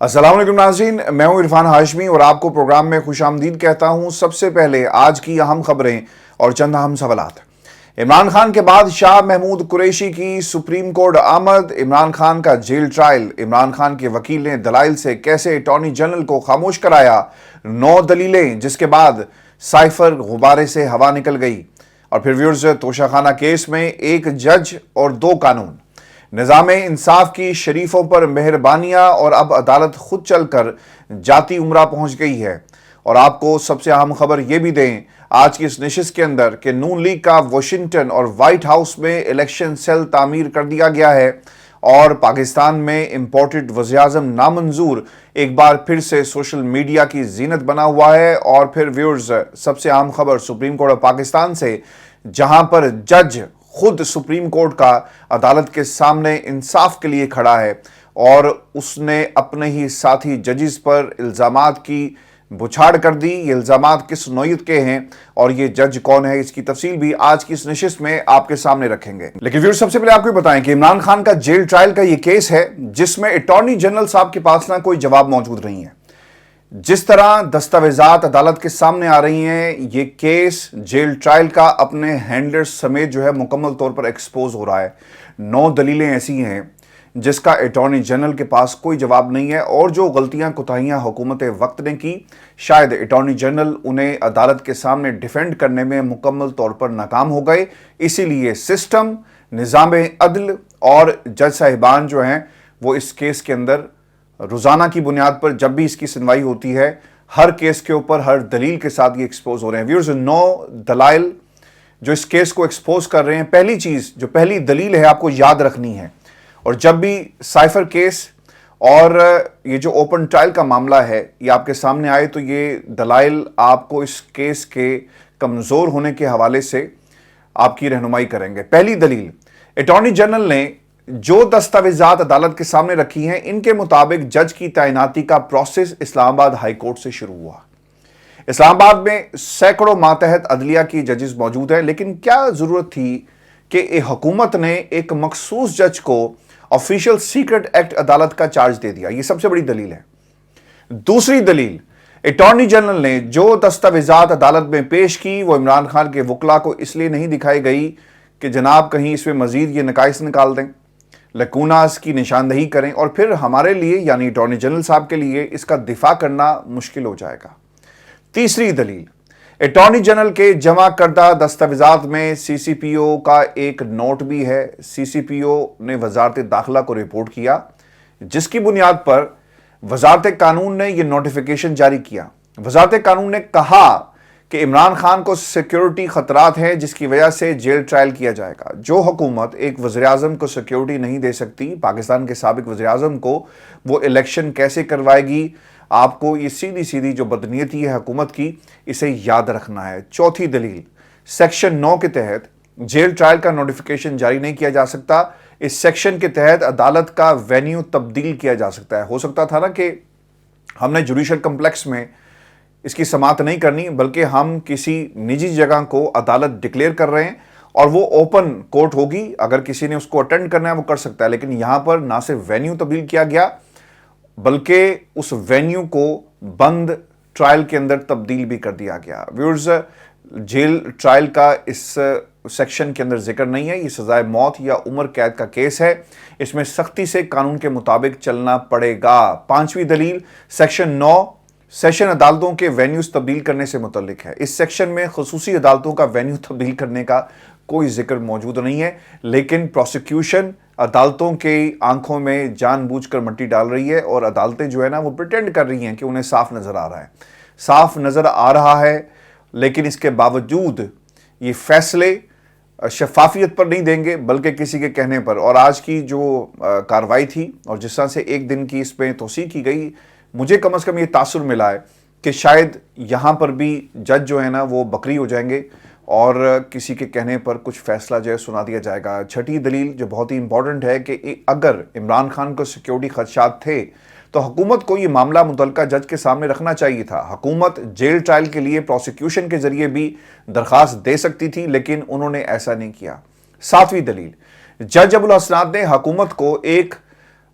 अस्सलाम वालेकुम नाज़रीन, मैं हूं इरफान हाशमी और आपको प्रोग्राम में खुश आमदीद कहता हूं। सबसे पहले आज की अहम खबरें और चंद अहम सवालात। इमरान खान के बाद शाह महमूद कुरैशी की सुप्रीम कोर्ट आमद। इमरान खान का जेल ट्रायल, इमरान खान के वकील ने दलाइल से कैसे अटॉर्नी जनरल को खामोश कराया, 9 दलीलें, जिसके बाद साइफर गुब्बारे से हवा निकल गई। और फिर व्यूअर्स, तोशाखाना केस में एक जज और 2 कानून, निज़ाम इंसाफ की शरीफों पर मेहरबानियां और अब अदालत खुद चलकर जाती उम्रा पहुंच गई है। और आपको सबसे अहम खबर यह भी दें आज की इस नशिस्त के अंदर कि नून लीग का वाशिंगटन और व्हाइट हाउस में इलेक्शन सेल तामीर कर दिया गया है और पाकिस्तान में इंपोर्टेड वज़ीर-ए-आज़म नामंजूर एक बार फिर से सोशल मीडिया की जीनत बना हुआ है। और फिर व्यूअर्स, सबसे अहम खबर सुप्रीम कोर्ट ऑफ पाकिस्तान से, जहां पर जज खुद सुप्रीम कोर्ट का अदालत के सामने इंसाफ के लिए खड़ा है और उसने अपने ही साथी जजेस पर इल्जामात की बुछाड़ कर दी। ये इल्जामात किस नौयत के हैं और ये जज कौन है, इसकी तफसील भी आज की इस नशिस्त में आपके सामने रखेंगे। लेकिन व्यूअर्स, सबसे पहले आपको बताएं कि इमरान खान का जेल ट्रायल का ये केस है जिसमें अटॉर्नी जनरल साहब के पास ना कोई जवाब मौजूद नहीं है। जिस तरह दस्तावेजात अदालत के सामने आ रही हैं, ये केस जेल ट्रायल का अपने हैंडलर्स समेत जो है मुकम्मल तौर पर एक्सपोज हो रहा है। 9 दलीलें ऐसी हैं जिसका अटॉर्नी जनरल के पास कोई जवाब नहीं है और जो गलतियां कोताहियां हुकूमत वक्त ने की, शायद अटॉर्नी जनरल उन्हें अदालत के सामने डिफेंड करने में मुकम्मल तौर पर नाकाम हो गए। इसीलिए सिस्टम, निज़ाम अदल और जज साहिबान जो हैं वो इस केस के अंदर रोजाना की बुनियाद पर जब भी इसकी सुनवाई होती है, हर केस के ऊपर हर दलील के साथ ये एक्सपोज हो रहे हैं। व्यूअर्स, 9 दलाइल जो इस केस को एक्सपोज कर रहे हैं। पहली चीज, जो पहली दलील है, आपको याद रखनी है। और जब भी साइफर केस और ये जो ओपन ट्रायल का मामला है ये आपके सामने आए तो ये दलाइल आपको इस केस के कमजोर होने के हवाले से आपकी रहनुमाई करेंगे। पहली दलील, अटॉर्नी जनरल ने जो दस्तावेजात अदालत के सामने रखी हैं, इनके मुताबिक जज की तैनाती का प्रोसेस इस्लामाबाद हाई कोर्ट से शुरू हुआ। इस्लामाबाद में सैकड़ों मातहत अदलिया की जजेस मौजूद हैं, लेकिन क्या जरूरत थी कि हुकूमत ने एक मखसूस जज को ऑफिशियल सीक्रेट एक्ट अदालत का चार्ज दे दिया। यह सबसे बड़ी दलील है। दूसरी दलील, अटॉर्नी जनरल ने जो दस्तावेजात अदालत में पेश की वो इमरान खान के वकला को इसलिए नहीं दिखाई गई कि जनाब कहीं इसमें मजीद ये नकाइस निकाल दें, लकूनास की निशानदही करें और फिर हमारे लिए यानी अटॉर्नी जनरल साहब के लिए इसका दिफा करना मुश्किल हो जाएगा। तीसरी दलील, अटॉर्नी जनरल के जमा करदा दस्तावेजात में सीसीपीओ का एक नोट भी है। सीसीपीओ ने वजारत दाखिला को रिपोर्ट किया, जिसकी बुनियाद पर वजारत कानून ने यह नोटिफिकेशन जारी किया। वजारत कानून ने कहा कि इमरान खान को सिक्योरिटी खतरात हैं जिसकी वजह से जेल ट्रायल किया जाएगा। जो हुकूमत एक वज़ीर-ए-आज़म को सिक्योरिटी नहीं दे सकती, पाकिस्तान के साबिक वज़ीर-ए-आज़म को, वो इलेक्शन कैसे करवाएगी? आपको ये सीधी सीधी जो बदनीयती है हुकूमत की, इसे याद रखना है। चौथी दलील, सेक्शन 9 के तहत जेल ट्रायल का नोटिफिकेशन जारी नहीं किया जा सकता। इस सेक्शन के तहत अदालत का वेन्यू तब्दील किया जा सकता है। हो सकता था ना कि हमने जुडिशल कम्प्लेक्स में इसकी समाअत नहीं करनी, बल्कि हम किसी निजी जगह को अदालत डिक्लेयर कर रहे हैं और वो ओपन कोर्ट होगी। अगर किसी ने उसको अटेंड करना है वो कर सकता है। लेकिन यहां पर ना सिर्फ वेन्यू तब्दील किया गया बल्कि उस वेन्यू को बंद ट्रायल के अंदर तब्दील भी कर दिया गया। व्यूअर्स, जेल ट्रायल का इस सेक्शन के अंदर जिक्र नहीं है। ये सजाए मौत या उम्र कैद का केस है। इसमें सख्ती से कानून के मुताबिक चलना पड़ेगा। पांचवी दलील, सेक्शन 9 सेशन अदालतों के वेन्यूज तब्दील करने से मुतल्लिक है। इस सेक्शन में खुसूसी अदालतों का वेन्यू तब्दील करने का कोई जिक्र मौजूद नहीं है, लेकिन प्रोसिक्यूशन अदालतों के आंखों में जानबूझकर मिट्टी डाल रही है और अदालतें जो है ना वो प्रिटेंड कर रही हैं कि उन्हें साफ नजर आ रहा है। साफ नजर आ रहा है, लेकिन इसके बावजूद ये फैसले शफाफियत पर नहीं देंगे बल्कि किसी के कहने पर। और आज की जो कार्रवाई थी और जिस तरह से एक दिन की इसमें तोसी की गई, मुझे कम से कम ये तासुर मिला है कि शायद यहाँ पर भी जज जो है ना वो बकरी हो जाएंगे और किसी के कहने पर कुछ फैसला जो है सुना दिया जाएगा। छठी दलील जो बहुत ही इंपॉर्टेंट है कि अगर इमरान खान को सिक्योरिटी खदशात थे तो हुकूमत को ये मामला मुतल्लिका जज के सामने रखना चाहिए था। हुकूमत जेल ट्रायल के लिए प्रोसिक्यूशन के जरिए भी दरखास्त दे सकती थी, लेकिन उन्होंने ऐसा नहीं किया। सातवीं दलील, जज अबुल हसनात ने हुकूमत को एक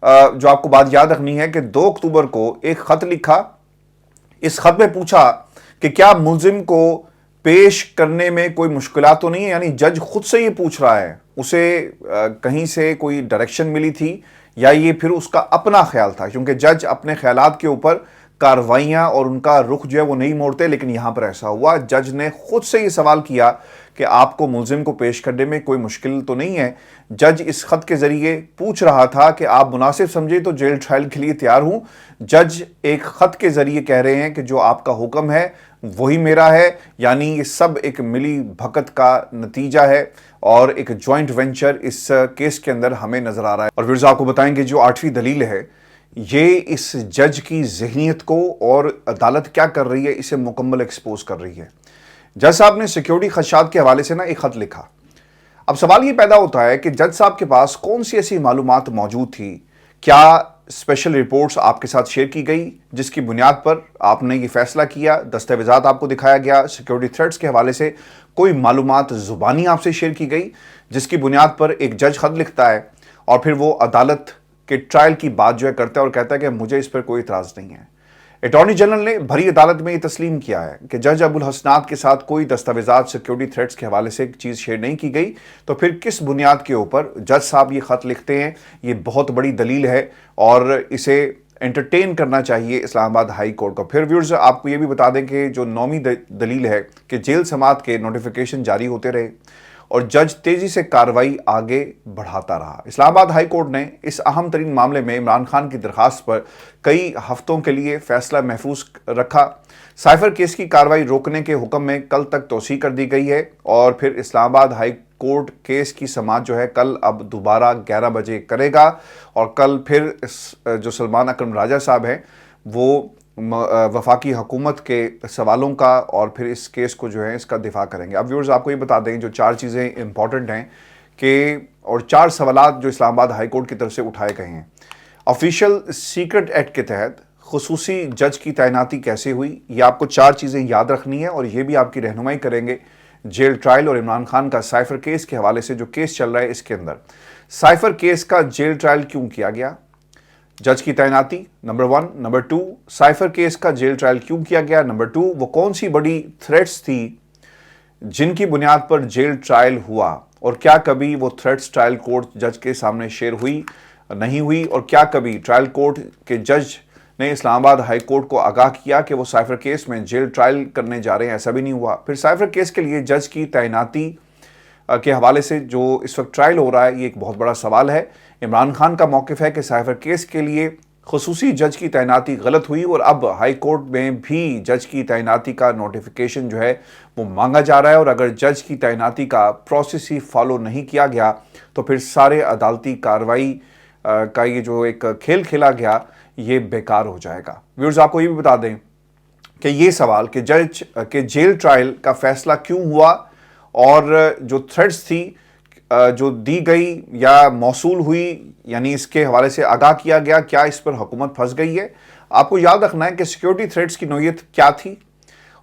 जो आपको बात याद रखनी है कि 2 अक्टूबर को एक खत लिखा। इस खत में पूछा कि क्या मुलजिम को पेश करने में कोई मुश्किलात तो नहीं है, यानी जज खुद से ये पूछ रहा है, उसे कहीं से कोई डायरेक्शन मिली थी या ये फिर उसका अपना ख्याल था, क्योंकि जज अपने ख्यालात के ऊपर कार्रवाइयाँ और उनका रुख जो है वो नहीं मोड़ते, लेकिन यहाँ पर ऐसा हुआ। जज ने खुद से ये सवाल किया कि आपको मुलजिम को पेश करने में कोई मुश्किल तो नहीं है। जज इस खत के ज़रिए पूछ रहा था कि आप मुनासिब समझे तो जेल ट्रायल के लिए तैयार हूँ। जज एक खत के ज़रिए कह रहे हैं कि जो आपका हुक्म है वही मेरा है, यानी ये सब एक मिली भगत का नतीजा है और एक जॉइंट वेंचर इस केस के अंदर हमें नज़र आ रहा है। और व्यूअर्स, आपको बताएंगे जो 8वीं दलील है ये इस जज की ज़हनियत को और अदालत क्या कर रही है इसे मुकम्मल एक्सपोज कर रही है। जज साहब ने सिक्योरिटी खदशात के हवाले से ना एक खत लिखा। अब सवाल ये पैदा होता है कि जज साहब के पास कौन सी ऐसी मालूमात मौजूद थी, क्या स्पेशल रिपोर्ट्स आपके साथ शेयर की गई जिसकी बुनियाद पर आपने ये फैसला किया, दस्तावेजात आपको दिखाया गया, सिक्योरिटी थ्रेट्स के हवाले से कोई मालूमात ज़ुबानी आपसे शेयर की गई जिसकी बुनियाद पर एक जज खत लिखता है और फिर वो अदालत के ट्रायल की बात जो है करता है और कहता है कि मुझे इस पर कोई इतराज़ नहीं है। अटॉर्नी जनरल ने भरी अदालत में ये तस्लीम किया है कि जज अबुल हसनात के साथ कोई दस्तावेजात सिक्योरिटी थ्रेट्स के हवाले से एक चीज़ शेयर नहीं की गई, तो फिर किस बुनियाद के ऊपर जज साहब ये ख़त लिखते हैं? ये बहुत बड़ी दलील है और इसे एंटरटेन करना चाहिए इस्लामाबाद हाई कोर्ट को। फिर व्यूअर्स, आपको ये भी बता दें कि जो 9वीं दलील है कि जेल समात के नोटिफिकेशन जारी होते रहे और जज तेजी से कार्रवाई आगे बढ़ाता रहा। इस्लामाबाद हाई कोर्ट ने इस अहम तरीन मामले में इमरान खान की दरखास्त पर कई हफ्तों के लिए फैसला महफूज रखा। साइफर केस की कार्रवाई रोकने के हुक्म में कल तक तोसी कर दी गई है और फिर इस्लामाबाद हाई कोर्ट केस की समाअत जो है कल अब दोबारा 11 बजे करेगा और कल फिर जो सलमान अकरम राजा साहब हैं वो वफाकी हुकूमत के सवालों का और फिर इस केस को जो है इसका दिफा करेंगे। अब व्यूअर्स, आपको ये बता दें जो 4 चीज़ें इंपॉर्टेंट हैं कि और 4 सवालात जो इस्लामाबाद हाई कोर्ट की तरफ से उठाए गए हैं। ऑफिशियल सीक्रेट एक्ट के तहत खुसूसी जज की तैनाती कैसे हुई, ये आपको 4 चीज़ें याद रखनी है और ये भी आपकी रहनुमाई करेंगे जेल ट्रायल और इमरान खान का साइफर केस के हवाले से जो केस चल रहा है इसके अंदर। साइफर केस का जेल ट्रायल क्यों किया गया, जज की तैनाती नंबर 1। नंबर 2, साइफर केस का जेल ट्रायल क्यों किया गया। नंबर 2, वो कौन सी बड़ी थ्रेट्स थी जिनकी बुनियाद पर जेल ट्रायल हुआ और क्या कभी वो थ्रेट्स ट्रायल कोर्ट जज के सामने शेयर हुई नहीं हुई, और क्या कभी ट्रायल कोर्ट के जज ने इस्लामाबाद हाई कोर्ट को आगाह किया कि वो साइफर केस में जेल ट्रायल करने जा रहे हैं, ऐसा भी नहीं हुआ। फिर साइफर केस के लिए जज की तैनाती के हवाले से जो इस वक्त ट्रायल हो रहा है ये एक बहुत बड़ा सवाल है। इमरान खान का मौक़िफ़ है कि साइफर केस के लिए खुसूसी जज की तैनाती गलत हुई और अब हाई कोर्ट में भी जज की तैनाती का नोटिफिकेशन जो है वो मांगा जा रहा है और अगर जज की तैनाती का प्रोसेस ही फॉलो नहीं किया गया तो फिर सारे अदालती कार्रवाई का ये जो एक खेल खेला गया ये बेकार हो जाएगा। व्यूअर्स, आपको ये भी बता दें कि ये सवाल कि जज के जेल ट्रायल का फैसला क्यों हुआ और जो थ्रेट्स थी जो दी गई या मौसूल हुई, यानी इसके हवाले से आगाह किया गया, क्या इस पर हुकूमत फंस गई है। आपको याद रखना है कि सिक्योरिटी थ्रेट्स की नोयत क्या थी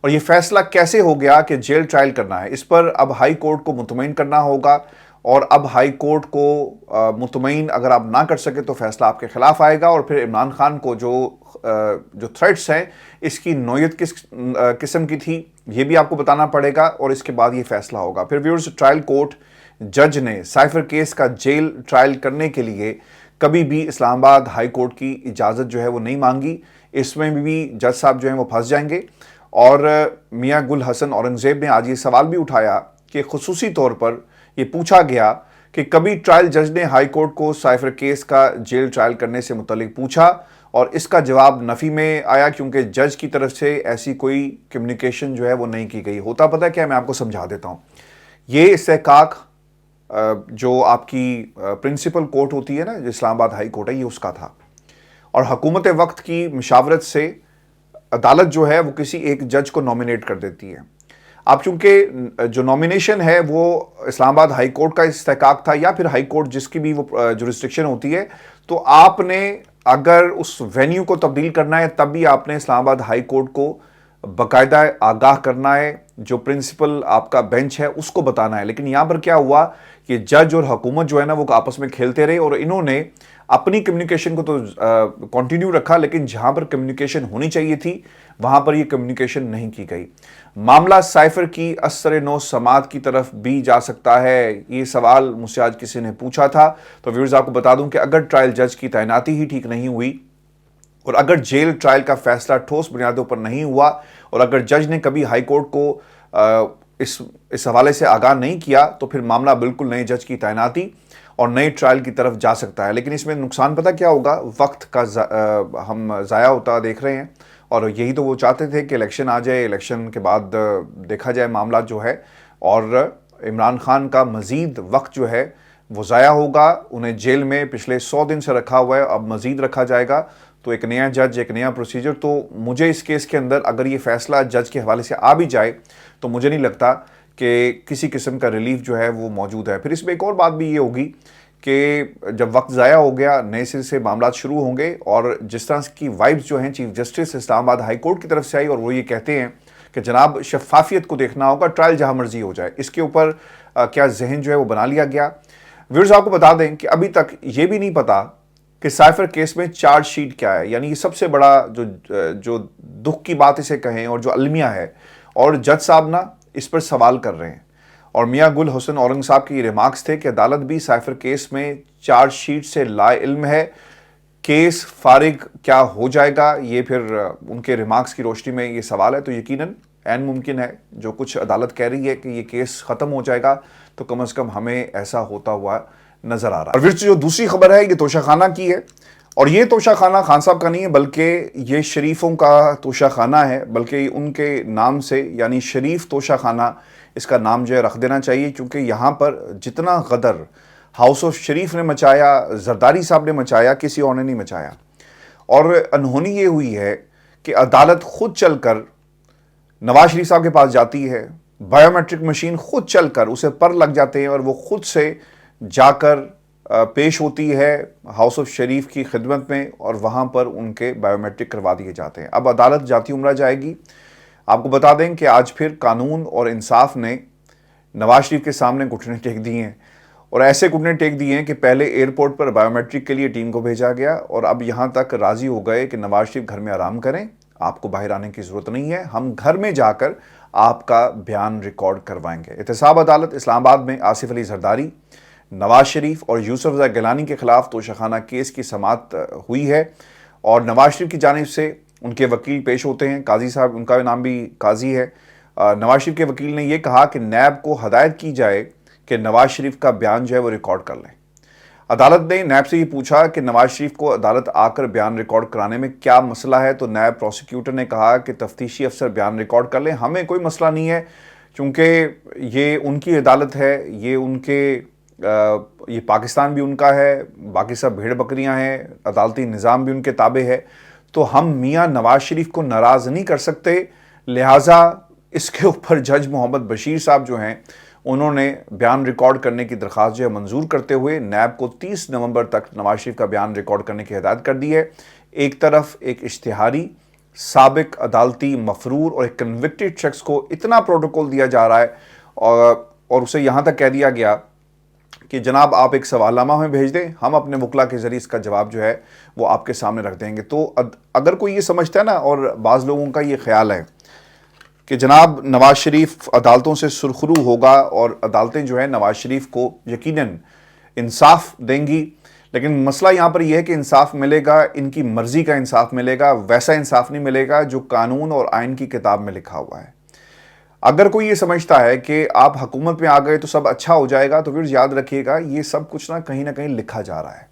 और ये फैसला कैसे हो गया कि जेल ट्रायल करना है। इस पर अब हाई कोर्ट को मुतमईन करना होगा और अब हाई कोर्ट को मुतमईन अगर आप ना कर सके तो फैसला आपके खिलाफ आएगा और फिर इमरान खान को जो थ्रेट्स हैं इसकी नोयत किस किस्म की थी ये भी आपको बताना पड़ेगा और इसके बाद ये फैसला होगा। फिर व्यूअर्स, ट्रायल कोर्ट जज ने साइफर केस का जेल ट्रायल करने के लिए कभी भी इस्लामाबाद हाई कोर्ट की इजाज़त जो है वो नहीं मांगी। इसमें भी जज साहब जो हैं वो फंस जाएंगे। और मियां गुल हसन औरंगज़ेब ने आज ये सवाल भी उठाया कि खुसूसी तौर पर ये पूछा गया कि कभी ट्रायल जज ने हाई कोर्ट को साइफर केस का जेल ट्रायल करने से मुतल्लिक पूछा और इसका जवाब नफ़ी में आया क्योंकि जज की तरफ से ऐसी कोई कम्युनिकेशन जो है वो नहीं की गई। होता पता है क्या, मैं आपको समझा देता हूँ। ये इस्तेहकाक जो आपकी प्रिंसिपल कोर्ट होती है ना, जो इस्लामाबाद हाई कोर्ट है, ये उसका था और हुकूमत वक्त की मशावरत से अदालत जो है वो किसी एक जज को नॉमिनेट कर देती है। अब चूंकि जो नॉमिनेशन है वो इस्लामाबाद हाई कोर्ट का इस्तेहकाक था या फिर हाई कोर्ट जिसकी भी वो जुरिस्डिक्शन होती है, तो आपने अगर उस वेन्यू को तब्दील करना है तब भी आपने इस्लामाबाद हाई कोर्ट को बाकायदा आगाह करना है, जो प्रिंसिपल आपका बेंच है उसको बताना है। लेकिन यहाँ पर क्या हुआ कि जज और हुकूमत जो है ना वो आपस में खेलते रहे और इन्होंने अपनी कम्युनिकेशन को तो कंटिन्यू रखा, लेकिन जहां पर कम्युनिकेशन होनी चाहिए थी वहां पर ये कम्युनिकेशन नहीं की गई। मामला साइफर की असर नो समात की तरफ भी जा सकता है, ये सवाल मुझसे आज किसी ने पूछा था। तो व्यूअर्स आपको बता दूं कि अगर ट्रायल जज की तैनाती ही ठीक नहीं हुई और अगर जेल ट्रायल का फैसला ठोस बुनियादों पर नहीं हुआ और अगर जज ने कभी हाई कोर्ट को इस हवाले से आगाह नहीं किया तो फिर मामला बिल्कुल नए जज की तैनाती और नए ट्रायल की तरफ जा सकता है। लेकिन इसमें नुकसान पता क्या होगा, वक्त का हम ज़ाया होता देख रहे हैं और यही तो वो चाहते थे कि इलेक्शन आ जाए, इलेक्शन के बाद देखा जाए मामला जो है, और इमरान खान का मज़ीद वक्त जो है वो ज़ाया होगा। उन्हें जेल में पिछले 100 दिन से रखा हुआ है, अब मज़ीद रखा जाएगा। तो एक नया जज, एक नया प्रोसीजर। तो मुझे इस केस के अंदर अगर ये फैसला जज के हवाले से आ भी जाए तो मुझे नहीं लगता कि किसी किस्म का रिलीफ जो है वो मौजूद है। फिर इसमें एक और बात भी ये होगी कि जब वक्त ज़ाया हो गया, नए सिरे से मामला शुरू होंगे और जिस तरह की वाइब्स जो हैं chief justice Islamabad high court की तरफ से आई और वो ये कहते हैं कि जनाब शफाफियत को देखना होगा, ट्रायल जहां मर्जी हो जाए, इसके ऊपर क्या जहन जो है वो बना लिया गया। व्यूअर्स आपको बता दें कि अभी तक ये भी नहीं पता कि साइफर केस में चार्जशीट क्या है। यानी ये सबसे बड़ा जो दुख की बात इसे कहें और जो अलमिया है, और जज साहब ना इस पर सवाल कर रहे हैं। और मियां गुल हुसैन औरंग साहब के रिमार्क्स थे कि अदालत भी साइफर केस में चार्जशीट से लाइल्म है, केस फारिग क्या हो जाएगा, ये फिर उनके रिमार्क्स की रोशनी में ये सवाल है। तो यकीनन ऐन मुमकिन है जो कुछ अदालत कह रही है कि ये केस ख़त्म हो जाएगा, तो कम से कम हमें ऐसा होता हुआ नजर आ रहा है। और फिर जो दूसरी खबर है ये तोशाखाना की है, और ये तोशाखाना खान साहब का नहीं है बल्कि ये शरीफों का तोशाखाना है, बल्कि उनके नाम से यानी शरीफ तोशाखाना इसका नाम जो है रख देना चाहिए, क्योंकि यहाँ पर जितना गदर हाउस ऑफ शरीफ ने मचाया, जरदारी साहब ने मचाया, किसी और ने नहीं मचाया। और अनहोनी ये हुई है कि अदालत खुद चलकर नवाज शरीफ साहब के पास जाती है, बायोमेट्रिक मशीन खुद चलकर उसे पर लग जाते हैं और वो खुद से जाकर पेश होती है हाउस ऑफ शरीफ की खिदमत में और वहाँ पर उनके बायोमेट्रिक करवा दिए जाते हैं। अब अदालत जाती उम्रा जाएगी। आपको बता दें कि आज फिर कानून और इंसाफ ने नवाज शरीफ के सामने घुटने टेक दिए हैं, और ऐसे घुटने टेक दिए हैं कि पहले एयरपोर्ट पर बायोमेट्रिक के लिए टीम को भेजा गया और अब यहाँ तक राज़ी हो गए कि नवाज शरीफ घर में आराम करें, आपको बाहर आने की ज़रूरत नहीं है, हम घर में जाकर आपका बयान रिकॉर्ड करवाएंगे। एहतसाब अदालत इस्लामाबाद में आसिफ अली जरदारी, नवाज शरीफ और यूसुफ रज़ा गिलानी के खिलाफ तोशाखाना केस की समाअत हुई है और नवाज शरीफ की जानिब से उनके वकील पेश होते हैं, काजी साहब, उनका नाम भी काजी है। नवाज शरीफ के वकील ने यह कहा कि नैब को हदायत की जाए कि नवाज शरीफ का बयान जो है वो रिकॉर्ड कर लें। अदालत ने नैब से ये पूछा कि नवाज शरीफ को अदालत आकर बयान रिकॉर्ड कराने में क्या मसला है, तो नैब प्रोसिक्यूटर ने कहा कि तफ्तीशी अफसर बयान रिकॉर्ड कर लें, हमें कोई मसला नहीं है, क्योंकि ये उनकी अदालत है, ये पाकिस्तान भी उनका है, बाकी सब भेड़ बकरियां हैं, अदालती निज़ाम भी उनके ताबे है, तो हम मियां नवाज शरीफ को नाराज़ नहीं कर सकते। लिहाजा इसके ऊपर जज मोहम्मद बशीर साहब जो हैं उन्होंने बयान रिकॉर्ड करने की दरख्वास्त जो है मंजूर करते हुए नैब को 30 नवंबर तक नवाज शरीफ का बयान रिकॉर्ड करने की हिदायत कर दी है। एक तरफ एक इश्तिहारी साबिक अदालती मफरूर और एक कन्विक्टेड शख्स को इतना प्रोटोकॉल दिया जा रहा है और उसे यहाँ तक कह दिया गया कि जनाब आप एक सवालनामा हमें भेज दें, हम अपने वकला के ज़रिए इसका जवाब जो है वो आपके सामने रख देंगे। तो अगर कोई ये समझता है ना, और बाज़ लोगों का ये ख्याल है कि जनाब नवाज शरीफ अदालतों से सुरखरू होगा और अदालतें जो है नवाज शरीफ को यकीनन इंसाफ देंगी, लेकिन मसला यहाँ पर यह है कि इंसाफ मिलेगा, इनकी मर्ज़ी का इंसाफ मिलेगा, वैसा इंसाफ नहीं मिलेगा जो कानून और आइन की किताब में लिखा हुआ है। अगर कोई ये समझता है कि आप हुकूमत में आ गए तो सब अच्छा हो जाएगा, तो फिर याद रखिएगा ये सब कुछ ना कहीं लिखा जा रहा है,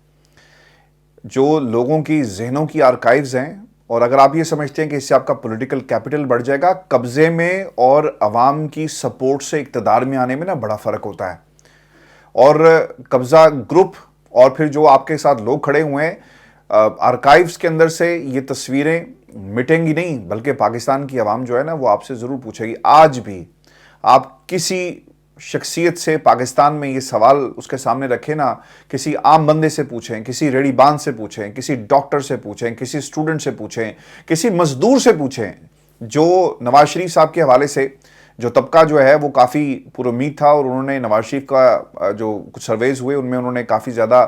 जो लोगों की जहनों की आर्काइव्स हैं। और अगर आप ये समझते हैं कि इससे आपका पॉलिटिकल कैपिटल बढ़ जाएगा, कब्जे में और अवाम की सपोर्ट से इक़्तिदार में आने में ना बड़ा फ़र्क होता है। और कब्ज़ा ग्रुप और फिर जो आपके साथ लोग खड़े हुए हैं, आर्काइव्स के अंदर से ये तस्वीरें मिटेंगी नहीं, बल्कि पाकिस्तान की आवाम जो है ना वो आपसे ज़रूर पूछेगी। आज भी आप किसी शख्सियत से पाकिस्तान में ये सवाल उसके सामने रखें ना, किसी आम बंदे से पूछें, किसी रेड़ीबान से पूछें, किसी डॉक्टर से पूछें, किसी स्टूडेंट से पूछें, किसी मजदूर से पूछें, जो नवाज शरीफ साहब के हवाले से जो तबका जो है वो काफ़ी पुरुमीद था और उन्होंने नवाज शरीफ का जो कुछ सर्वेज हुए उनमें उन्होंने काफ़ी ज़्यादा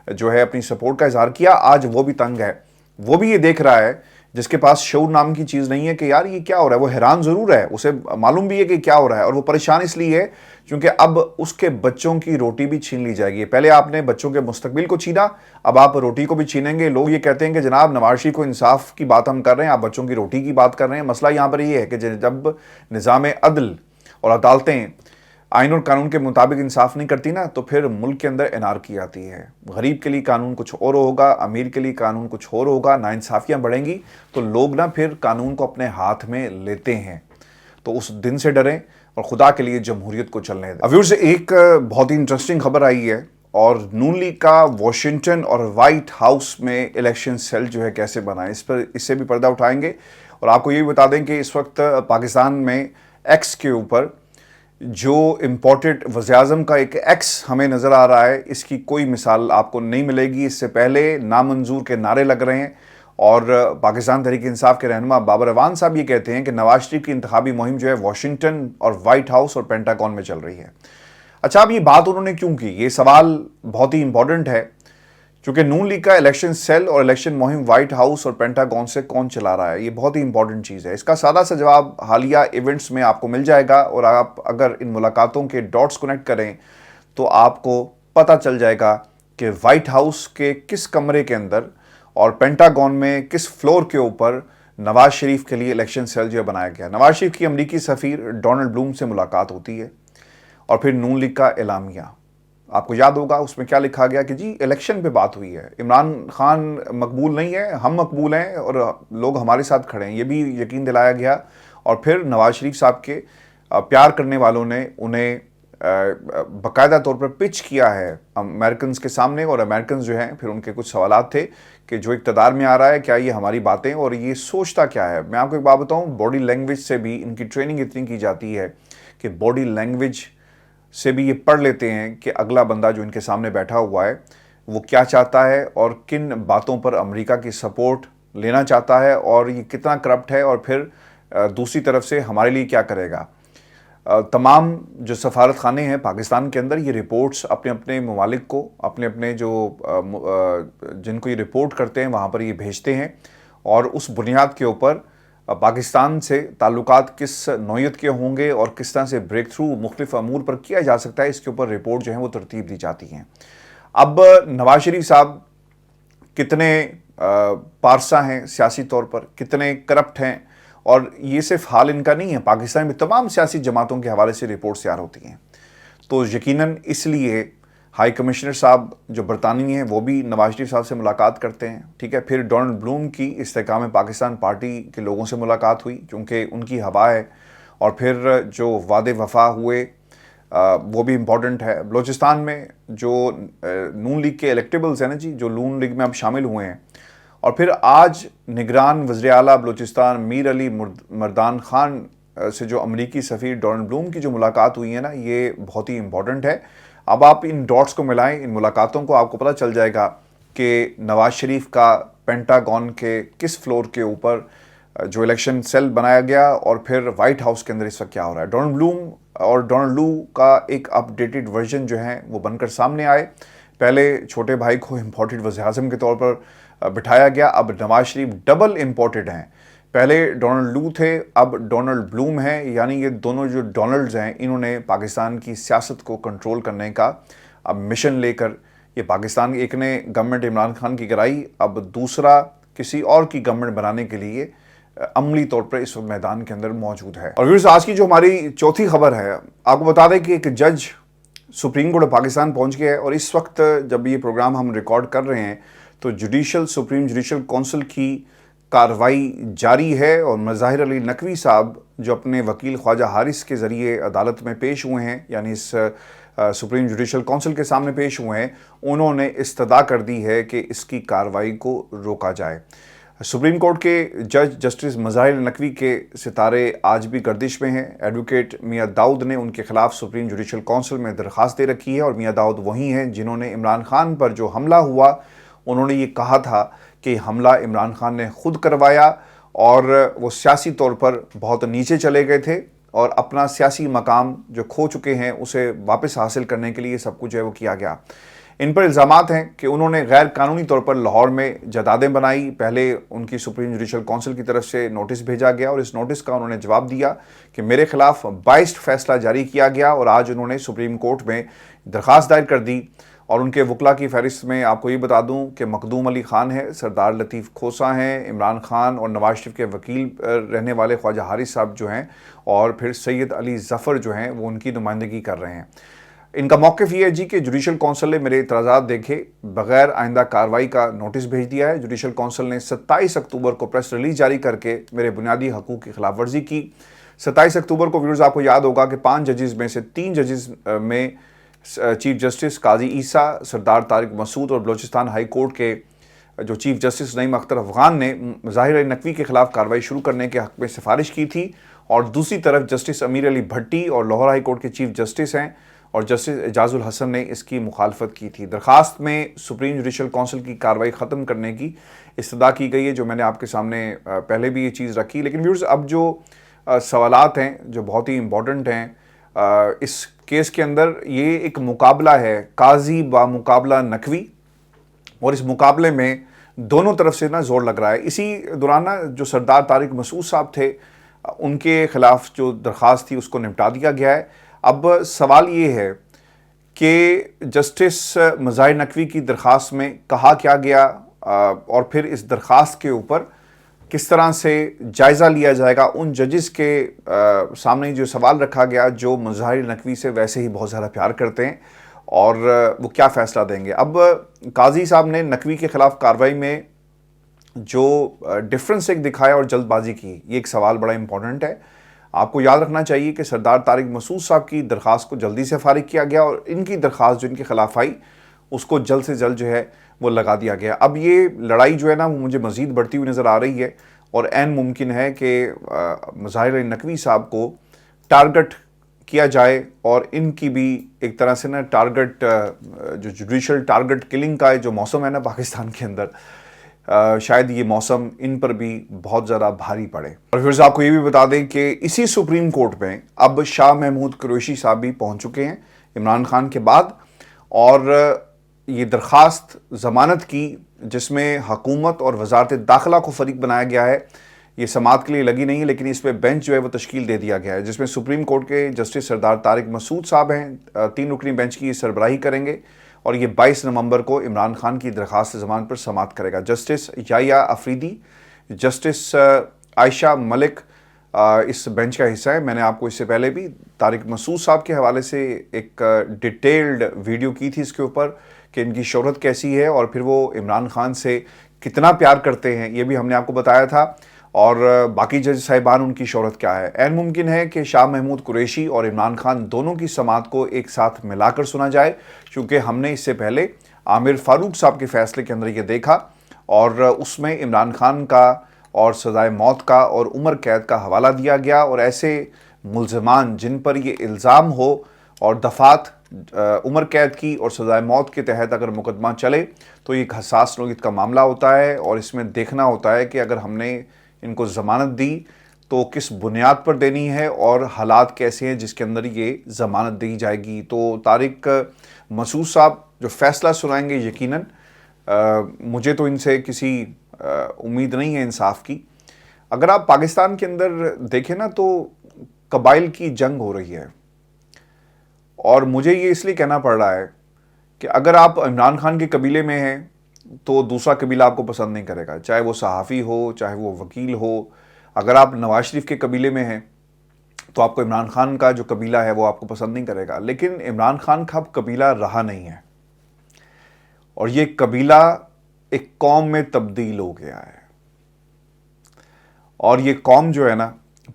جو ہے اپنی سپورٹ کا اظہار کیا، آج وہ بھی تنگ ہے. وہ بھی یہ دیکھ رہا ہے جس کے پاس شعور نام کی چیز نہیں ہے کہ یار یہ کیا ہو رہا ہے. وہ حیران ضرور ہے، اسے معلوم بھی ہے کہ کیا ہو رہا ہے، اور وہ پریشان اس لیے ہے کیونکہ اب اس کے بچوں کی روٹی بھی چھین لی جائے گی. پہلے آپ نے بچوں کے مستقبل کو چھینا، اب آپ روٹی کو بھی چھینیں گے. لوگ یہ کہتے ہیں کہ جناب نواز شریف کو انصاف کی بات ہم کر رہے ہیں، آپ بچوں کی روٹی کی بات کر رہے ہیں. مسئلہ یہاں پر یہ ہے کہ جب نظام عدل اور عدالتیں آئین اور قانون کے مطابق انصاف نہیں کرتی نا، تو پھر ملک کے اندر انارکی آتی ہے. غریب کے لیے قانون کچھ اور ہوگا، امیر کے لیے قانون کچھ اور ہوگا. ناانصافیاں بڑھیں گی تو لوگ نا پھر قانون کو اپنے ہاتھ میں لیتے ہیں. تو اس دن سے ڈریں اور خدا کے لیے جمہوریت کو چلنے دیں. ویورز، ایک بہت ہی انٹرسٹنگ خبر آئی ہے، اور نون لیگ کا واشنگٹن اور وائٹ ہاؤس میں الیکشن سیل جو ہے کیسے بنا ہے، اس سے بھی پردہ اٹھائیں گے. اور آپ کو یہ بھی بتا دیں کہ اس وقت پاکستان میں ایکس کے اوپر جو امپورٹڈ وزیراعظم کا ایک ایکس ہمیں نظر آ رہا ہے، اس کی کوئی مثال آپ کو نہیں ملے گی. اس سے پہلے نامنظور کے نعرے لگ رہے ہیں، اور پاکستان تحریک انصاف کے رہنما بابر اعوان صاحب یہ کہتے ہیں کہ نواز شریف کی انتخابی مہم جو ہے واشنگٹن اور وائٹ ہاؤس اور پینٹاگون میں چل رہی ہے. اچھا، اب یہ بات انہوں نے کیوں کی؟ یہ سوال بہت ہی امپورٹنٹ ہے، چونکہ نون لیگ کا الیکشن سیل اور الیکشن مہم وائٹ ہاؤس اور پینٹاگون سے کون چلا رہا ہے، یہ بہت ہی امپورٹنٹ چیز ہے. اس کا سادہ سا جواب حالیہ ایونٹس میں آپ کو مل جائے گا، اور آپ اگر ان ملاقاتوں کے ڈاٹس کنیکٹ کریں تو آپ کو پتہ چل جائے گا کہ وائٹ ہاؤس کے کس کمرے کے اندر اور پینٹاگون میں کس فلور کے اوپر نواز شریف کے لیے الیکشن سیل جو بنایا گیا. نواز شریف کی امریکی سفیر ڈونلڈ بلوم سے ملاقات ہوتی ہے، اور پھر نون لیگ کا اعلامیہ. آپ کو یاد ہوگا اس میں کیا لکھا گیا کہ جی الیکشن پہ بات ہوئی ہے، عمران خان مقبول نہیں ہے، ہم مقبول ہیں اور لوگ ہمارے ساتھ کھڑے ہیں، یہ بھی یقین دلایا گیا. اور پھر نواز شریف صاحب کے پیار کرنے والوں نے انہیں باقاعدہ طور پر پچ کیا ہے امریکنز کے سامنے، اور امریکنز جو ہیں پھر ان کے کچھ سوالات تھے کہ جو اقتدار میں آ رہا ہے کیا یہ ہماری باتیں اور یہ سوچتا کیا ہے. میں آپ کو ایک بات بتاؤں، باڈی لینگویج سے بھی ان کی ٹریننگ اتنی کی جاتی ہے کہ باڈی لینگویج سے بھی یہ پڑھ لیتے ہیں کہ اگلا بندہ جو ان کے سامنے بیٹھا ہوا ہے وہ کیا چاہتا ہے اور کن باتوں پر امریکہ کی سپورٹ لینا چاہتا ہے، اور یہ کتنا کرپٹ ہے، اور پھر دوسری طرف سے ہمارے لیے کیا کرے گا. تمام جو سفارت خانے ہیں پاکستان کے اندر یہ رپورٹس اپنے اپنے ممالک کو، اپنے اپنے جو جن کو یہ رپورٹ کرتے ہیں وہاں پر یہ بھیجتے ہیں، اور اس بنیاد کے اوپر پاکستان سے تعلقات کس نوعیت کے ہوں گے اور کس طرح سے بریک تھرو مختلف امور پر کیا جا سکتا ہے، اس کے اوپر رپورٹ جو ہیں وہ ترتیب دی جاتی ہیں. اب نواز شریف صاحب کتنے پارسا ہیں سیاسی طور پر، کتنے کرپٹ ہیں، اور یہ صرف حال ان کا نہیں ہے، پاکستان میں تمام سیاسی جماعتوں کے حوالے سے رپورٹس تیار ہوتی ہیں. تو یقیناً اس لیے ہائی کمشنر صاحب جو برطانوی ہیں وہ بھی نواز شریف صاحب سے ملاقات کرتے ہیں، ٹھیک ہے. پھر ڈونلڈ بلوم کی استحکام پاکستان پارٹی کے لوگوں سے ملاقات ہوئی کیونکہ ان کی ہوا ہے. اور پھر جو وعدے وفا ہوئے وہ بھی امپورٹنٹ ہے. بلوچستان میں جو نون لیگ کے الیکٹیبلز ہیں نا جی، جو نون لیگ میں اب شامل ہوئے ہیں. اور پھر آج نگران وزیر اعلیٰ بلوچستان میر علی مردان خان سے جو امریکی سفیر ڈونلڈ بلوم کی جو ملاقات ہوئی ہے نا، یہ بہت ہی امپورٹنٹ ہے. اب آپ ان ڈاٹس کو ملائیں، ان ملاقاتوں کو، آپ کو پتہ چل جائے گا کہ نواز شریف کا پینٹاگون کے کس فلور کے اوپر جو الیکشن سیل بنایا گیا، اور پھر وائٹ ہاؤس کے اندر اس وقت کیا ہو رہا ہے. ڈونلڈ بلوم اور ڈونلڈ لو کا ایک اپ ڈیٹڈ ورژن جو ہیں وہ بن کر سامنے آئے. پہلے چھوٹے بھائی کو امپورٹڈ وزیر اعظم کے طور پر بٹھایا گیا، اب نواز شریف ڈبل امپورٹڈ ہیں. پہلے ڈونلڈ لو تھے، اب ڈونلڈ بلوم ہیں. یعنی یہ دونوں جو ڈونلڈز ہیں انہوں نے پاکستان کی سیاست کو کنٹرول کرنے کا اب مشن لے کر، یہ پاکستان ایک نے گورنمنٹ عمران خان کی کرائی، اب دوسرا کسی اور کی گورنمنٹ بنانے کے لیے عملی طور پر اس میدان کے اندر موجود ہے. اور ویورز، آج کی جو ہماری چوتھی خبر ہے، آپ کو بتا دیں کہ ایک جج سپریم کورٹ پاکستان پہنچ گیا ہے. اور اس وقت جب یہ پروگرام ہم ریکارڈ کر رہے ہیں تو سپریم جوڈیشل کونسل کی کارروائی جاری ہے، اور مظاہر علی نقوی صاحب جو اپنے وکیل خواجہ حارث کے ذریعے عدالت میں پیش ہوئے ہیں، یعنی اس سپریم جوڈیشل کونسل کے سامنے پیش ہوئے ہیں، انہوں نے استدعا کر دی ہے کہ اس کی کارروائی کو روکا جائے. سپریم کورٹ کے جج جسٹس مظاہر علی نقوی کے ستارے آج بھی گردش میں ہیں. ایڈوکیٹ میاں داؤد نے ان کے خلاف سپریم جوڈیشل کونسل میں درخواست دے رکھی ہے، اور میاں داؤد وہی ہیں جنہوں نے عمران خان پر جو حملہ ہوا انہوں نے یہ کہا تھا کہ حملہ عمران خان نے خود کروایا، اور وہ سیاسی طور پر بہت نیچے چلے گئے تھے، اور اپنا سیاسی مقام جو کھو چکے ہیں اسے واپس حاصل کرنے کے لیے سب کچھ ہے وہ کیا گیا. ان پر الزامات ہیں کہ انہوں نے غیر قانونی طور پر لاہور میں جائیدادیں بنائی. پہلے ان کی سپریم جوڈیشل کونسل کی طرف سے نوٹس بھیجا گیا اور اس نوٹس کا انہوں نے جواب دیا کہ میرے خلاف بائسٹ فیصلہ جاری کیا گیا, اور آج انہوں نے سپریم کورٹ میں درخواست دائر کر دی. اور ان کے وکلاء کی فہرست میں آپ کو یہ بتا دوں کہ مخدوم علی خان ہے, سردار لطیف کھوسہ ہیں, عمران خان اور نواز شریف کے وکیل رہنے والے خواجہ حارث صاحب جو ہیں, اور پھر سید علی ظفر جو ہیں وہ ان کی نمائندگی کر رہے ہیں. ان کا موقف یہ ہے جی کہ جوڈیشل کونسل نے میرے اعتراضات دیکھے بغیر آئندہ کارروائی کا نوٹس بھیج دیا ہے. جوڈیشل کونسل نے 27 اکتوبر کو پریس ریلیز جاری کر کے میرے بنیادی حقوق کی خلاف ورزی کی. 27 اکتوبر کو ویورز آپ کو یاد ہوگا کہ 5 ججز میں سے 3 ججز میں چیف جسٹس قاضی عیسیٰ, سردار طارق مسعود اور بلوچستان ہائی کورٹ کے جو چیف جسٹس نعیم اختر افغان نے ظاہر علی نقوی کے خلاف کارروائی شروع کرنے کے حق میں سفارش کی تھی, اور دوسری طرف جسٹس امیر علی بھٹی اور لاہور ہائی کورٹ کے چیف جسٹس ہیں اور جسٹس اعجاز الحسن نے اس کی مخالفت کی تھی. درخواست میں سپریم جوڈیشل کونسل کی کارروائی ختم کرنے کی استدعا کی گئی ہے, جو میں نے آپ کے سامنے پہلے بھی یہ چیز رکھی. لیکن ویورز اب جو سوالات ہیں جو بہت ہی امپورٹنٹ ہیں اس کیس کے اندر, یہ ایک مقابلہ ہے قاضی با مقابلہ نقوی, اور اس مقابلے میں دونوں طرف سے زور لگ رہا ہے. اسی دوران جو سردار طارق مسعود صاحب تھے ان کے خلاف جو درخواست تھی اس کو نمٹا دیا گیا ہے. اب سوال یہ ہے کہ جسٹس مظاہر نقوی کی درخواست میں کہا کیا گیا, اور پھر اس درخواست کے اوپر کس طرح سے جائزہ لیا جائے گا. ان ججز کے سامنے جو سوال رکھا گیا جو مظاہر نقوی سے ویسے ہی بہت زیادہ پیار کرتے ہیں, اور وہ کیا فیصلہ دیں گے. اب قاضی صاحب نے نقوی کے خلاف کارروائی میں جو ڈفرنس ایک دکھایا اور جلد بازی کی, یہ ایک سوال بڑا امپورٹنٹ ہے. آپ کو یاد رکھنا چاہیے کہ سردار طارق مسعود صاحب کی درخواست کو جلدی سے فارغ کیا گیا, اور ان کی درخواست جو ان کے خلاف آئی اس کو جلد سے جلد جو ہے وہ لگا دیا گیا. اب یہ لڑائی جو ہے وہ مجھے مزید بڑھتی ہوئی نظر آ رہی ہے, اور عین ممکن ہے کہ مظاہر علی نقوی صاحب کو ٹارگٹ کیا جائے, اور ان کی بھی ایک طرح سے ٹارگٹ جو جوڈیشل ٹارگٹ کلنگ کا جو موسم ہے پاکستان کے اندر, شاید یہ موسم ان پر بھی بہت زیادہ بھاری پڑے. اور پھر آپ کو یہ بھی بتا دیں کہ اسی سپریم کورٹ میں اب شاہ محمود قریشی صاحب بھی پہنچ چکے ہیں عمران خان کے بعد, اور یہ درخواست ضمانت کی جس میں حکومت اور وزارت داخلہ کو فریق بنایا گیا ہے, یہ سماعت کے لیے لگی نہیں, لیکن اس پہ بینچ جو ہے وہ تشکیل دے دیا گیا ہے جس میں سپریم کورٹ کے جسٹس سردار طارق مسعود صاحب ہیں, 3 رکنی بینچ کی سربراہی کریں گے, اور یہ 22 نومبر کو عمران خان کی درخواست ضمانت پر سماعت کرے گا. جسٹس یحییٰ افریدی, جسٹس عائشہ ملک اس بینچ کا حصہ ہے. میں نے آپ کو اس سے پہلے بھی طارق مسعود صاحب کے حوالے سے ایک ڈیٹیلڈ ویڈیو کی تھی اس کے اوپر کہ ان کی شہرت کیسی ہے اور پھر وہ عمران خان سے کتنا پیار کرتے ہیں, یہ بھی ہم نے آپ کو بتایا تھا, اور باقی جج صاحبان ان کی شہرت کیا ہے. عین ممکن ہے کہ شاہ محمود قریشی اور عمران خان دونوں کی سماعت کو ایک ساتھ ملا کر سنا جائے, کیونکہ ہم نے اس سے پہلے عامر فاروق صاحب کے فیصلے کے اندر یہ دیکھا, اور اس میں عمران خان کا اور سزائے موت کا اور عمر قید کا حوالہ دیا گیا, اور ایسے ملزمان جن پر یہ الزام ہو اور دفعات عمر قید کی اور سزائے موت کے تحت اگر مقدمہ چلے تو یہ ایک حساس نوعیت کا معاملہ ہوتا ہے, اور اس میں دیکھنا ہوتا ہے کہ اگر ہم نے ان کو ضمانت دی تو کس بنیاد پر دینی ہے اور حالات کیسے ہیں جس کے اندر یہ ضمانت دی جائے گی. تو طارق مسعود صاحب جو فیصلہ سنائیں گے یقیناً مجھے تو ان سے کسی امید نہیں ہے انصاف کی. اگر آپ پاکستان کے اندر دیکھیں تو قبائل کی جنگ ہو رہی ہے, اور مجھے یہ اس لیے کہنا پڑ رہا ہے کہ اگر آپ عمران خان کے قبیلے میں ہیں تو دوسرا قبیلہ آپ کو پسند نہیں کرے گا, چاہے وہ صحافی ہو چاہے وہ وکیل ہو. اگر آپ نواز شریف کے قبیلے میں ہیں تو آپ کو عمران خان کا جو قبیلہ ہے وہ آپ کو پسند نہیں کرے گا, لیکن عمران خان کا اب قبیلہ رہا نہیں ہے, اور یہ قبیلہ ایک قوم میں تبدیل ہو گیا ہے, اور یہ قوم جو ہے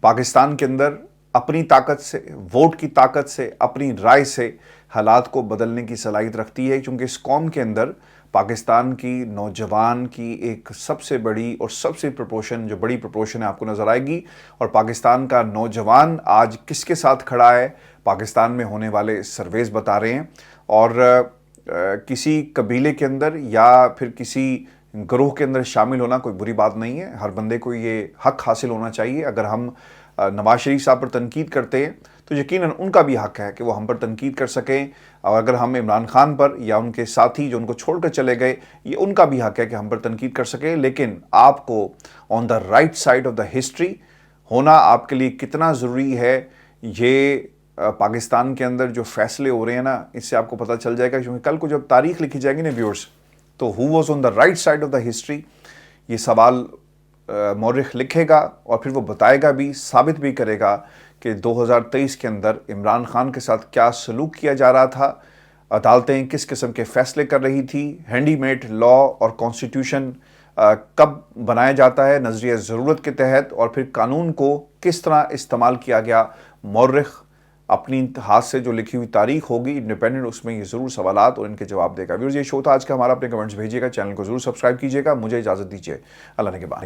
پاکستان کے اندر اپنی طاقت سے, ووٹ کی طاقت سے, اپنی رائے سے حالات کو بدلنے کی صلاحیت رکھتی ہے, کیونکہ اس قوم کے اندر پاکستان کی نوجوان کی ایک سب سے بڑی اور سب سے پروپورشن, جو بڑی پروپورشن ہے آپ کو نظر آئے گی. اور پاکستان کا نوجوان آج کس کے ساتھ کھڑا ہے پاکستان میں ہونے والے سرویز بتا رہے ہیں, اور کسی قبیلے کے اندر یا پھر کسی گروہ کے اندر شامل ہونا کوئی بری بات نہیں ہے. ہر بندے کو یہ حق حاصل ہونا چاہیے. اگر ہم نواز شریف صاحب پر تنقید کرتے ہیں تو یقیناً ان کا بھی حق ہے کہ وہ ہم پر تنقید کر سکیں, اور اگر ہم عمران خان پر یا ان کے ساتھی جو ان کو چھوڑ کر چلے گئے, یہ ان کا بھی حق ہے کہ ہم پر تنقید کر سکیں. لیکن آپ کو on the right side of the history ہونا آپ کے لیے کتنا ضروری ہے, یہ پاکستان کے اندر جو فیصلے ہو رہے ہیں نا, اس سے آپ کو پتہ چل جائے گا. کیونکہ کل کو جب تاریخ لکھی جائے گی نا ویورز, تو who was on the right side of the history, یہ سوال مورخ لکھے گا اور پھر وہ بتائے گا بھی, ثابت بھی کرے گا کہ 2023 کے اندر عمران خان کے ساتھ کیا سلوک کیا جا رہا تھا, عدالتیں کس قسم کے فیصلے کر رہی تھی, ہینڈی میڈ لا اور کانسٹیٹیوشن کب بنایا جاتا ہے نظریہ ضرورت کے تحت, اور پھر قانون کو کس طرح استعمال کیا گیا. مورخ اپنی ہاتھ سے جو لکھی ہوئی تاریخ ہوگی انڈیپینڈنٹ, اس میں یہ ضرور سوالات اور ان کے جواب دے گا. ویورز, یہ شو تھا آج کا ہمارا. اپنے کمنٹس بھیجیے گا, چینل کو ضرور سبسکرائب کیجیے گا. مجھے اجازت دیجیے, اللہ نے کے بعد.